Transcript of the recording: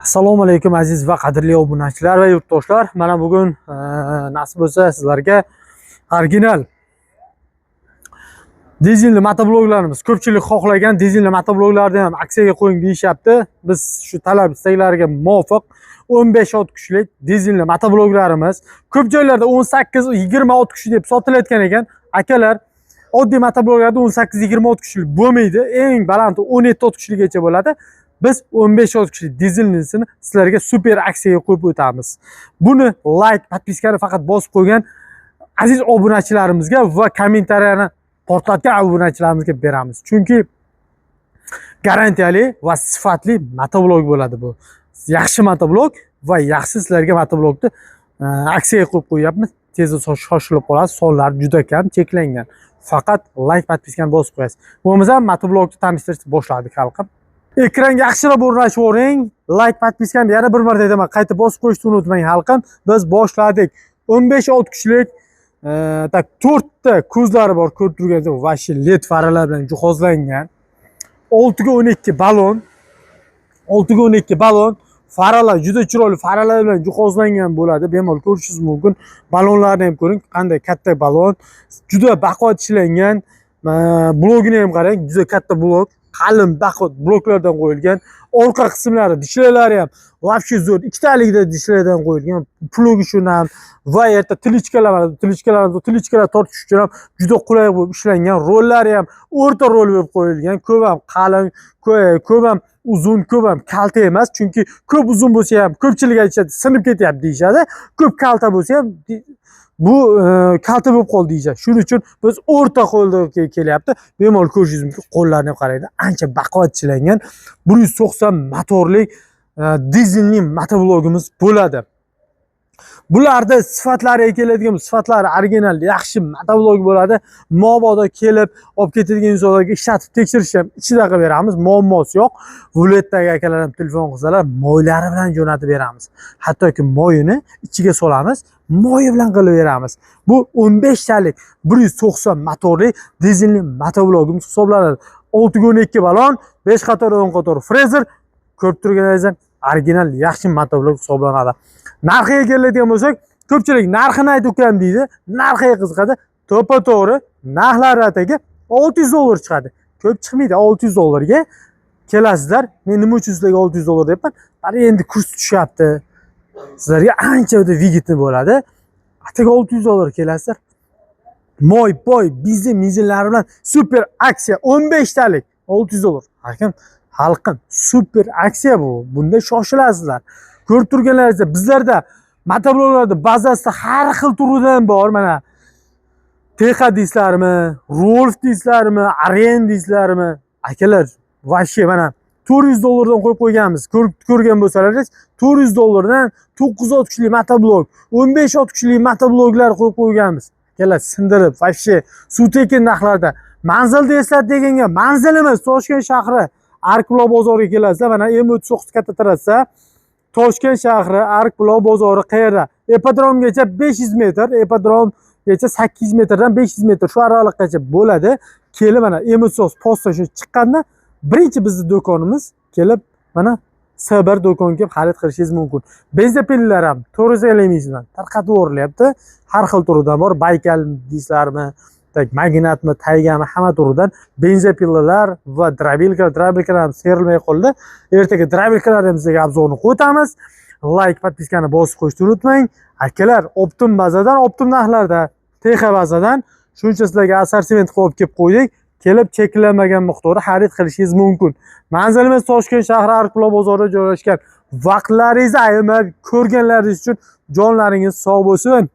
Assalomu alaykum aziz va qadrli obunachilar va yurtdoshlar. Mana bugun nasib bo'lsa sizlarga original dizelli motobloklarimiz, ko'pchilik xohlagan dizelli motobloklarni ham aksiyaga qo'ying deyishyapti. Biz shu talab istaklariga muvofiq 15 ot kuchlik dizelli motobloklarimiz ko'p joylarda 18-20 ot kuchli deb sotilayotgan ekan. Akalar, oddiy motobloklarda 18-20 ot kuchli bo'lmaydi. Eng balandi 17 ot kuchligacha bo'ladi. Biz 15 ot kuchli dizelnisini sizlarga super aksiyaga qo'yib o'tamiz. Buni like, podpiskani faqat bosib qo'ygan aziz obunachilarimizga va kommentariyani portlatgan obunachilarimizga beramiz. Chunki garantiyali va sifatli motoblok bo'ladi bu. Yaxshi motoblok va yaxshi sizlarga motoblokni aksiyaga qo'yib qo'yapmiz. Tezda shoshilib qolasiz. Sonlar juda kam, cheklangan. Faqat like, podpiskani bosib qo'yasiz. Bo'lmasa motoblokni tanishtirishni boshladik xalqim. Ekranga yaxshilab o'rnashib o'ring. Like, podpiskani yana bir marta aytaman, qayta bosib qo'yishni unutmang xalqim. Biz boshladik. 15 ot kuchlik, tak 4 ta ko'zlari bor, ko'rib turganingizdek, vashi led faralar bilan jihozlangan. 6 ga 12 balon. 6 ga 12 balon. Faralar juda chiroyli faralar bilan jihozlangan bo'ladi. Bemalol ko'rishingiz mumkin. Balonlarni ham ko'ring, qanday katta balon. Juda baquvvat ishlangan. Blogini ham qarang, juda katta blog. Qalin baquvvat bloklardan qo'yilgan. Orqa qismlari, dishlaylari ham вообще zo'r. Ikkitalikda dishlaydan qo'yilgan. Plogi shuni ham va yerda tilichkalar tortish uchun ham juda qulay bo'lib ishlangan. Rollari ham o'rta rol bo'lib qo'yilgan. Ko'p ham qalin, ko'p ham uzun, ko'p ham kalta emas. Chunki ko'p uzun bo'lsa ham ko'pchilik aytishadi, sinib ketyapti deyishadi. Ko'p kalta bo'lsa ham bu kalta bo'lib qoldi deyishadi. Shuning uchun biz o'rta qo'lda kelyapti. Bemalol ko'rishingiz mumkin. Qo'llarni ham qaraydi. Ancha baquvvat ishlangan 190 motorli dizelli motoblogimiz bo'ladi. Bularda sifatlariga keladigan sifatlari original, yaxshi motoblog bo'ladi. Mobodo kelib, olib ketadigan insonlarga ishlatib tekshirish ham ichida qilib beramiz. Muammosi yo'q. Vuletdagi akalar ham telefon qilsalar, moylari bilan jo'natib beramiz. Hattoki moyini ichiga solamiz, moyi bilan qilib beramiz. Bu 15 talik 190 motorli dizelli motoblogimiz hisoblanadi. 6 ga 12 balon, 5 qator 10 qator frezer, ko'rib turganingizdek original yaxshi motoblok hisoblanadi. Narxiga keladigan bo'lsak, ko'pchilik narxini aytib ukam deydi. Narxiga qiziqadi. To'g'ri, narxlari ataga 600 dollar chiqadi. Ko'p chiqmaydi, 600 dollarga kelasizlar. Men nima uchun sizlarga 600 dollar deyapman? Mana endi kurs tushyapti. Sizlarga ancha vigitni bo'ladi. Ataga 600 dollar kelasizlar. Moy, boy, bizni-mizinlari bilan super aksiya 15 talik 600 dollar. Halqim, super aksiya bu. Bunda shoshilasizlar. Ko'rib turganlaringizda bizlarda motobloklarda bazasida har xil turidan bor. Mana TX deysizlarmi, Rolf deysizlarmi, Aren deysizlarmi? Akalar, vashi mana 400 dollardan qo'yib qo'yganmiz. Ko'rgan bo'lsalaringiz, 400 dollardan 9 ot kuchli motoblok, 15 ot kuchli motobloklar qo'yib qo'yganmiz. Akalar, sindirib, vashi suv tekin narxlarda. Manzil deysizlar deganga, manzil emas, Toshkent shahri Ark-Bulo bozoriga kelasizlar. Mana M39 katta trassa. Toshkent shahri Ark-Bulo bozori qayerda? Ipodromgacha 500 metr, ipodromgacha 800 metrdan 500 metr shu araliqgacha bo'ladi. Kelib mana M39 posta shu chiqqanda birinchi bizning do'konimiz kelib mana S1 do'konga kelib xarid qilishingiz mumkin. Benzapillar ham 400 limizdan tarqatib o'rilyapti. Har xil turidan bor. Baykal deysizlarmi, magnatmi, taygami, hamma turidan benzopillalar va drabilkalar ham serilmay qoldi. Ertaga drabilkalar ham sizga obzorni qo'yamiz. Like, podpiskani bosib qo'yishni unutmang. Akalar, optim bazadan, optim narxlarda, TX bazadan shuncha sizlarga assortiment qilib kelib qo'ydik. Kelib cheklanmagan miqdorda xarid qilishingiz mumkin. Manzilimiz Toshkent shahri Ark-Bulo bozorida joylashgan. Vaqtlaringizni ayamay ko'rganlaringiz uchun jonlaringiz sog' bo'lsin.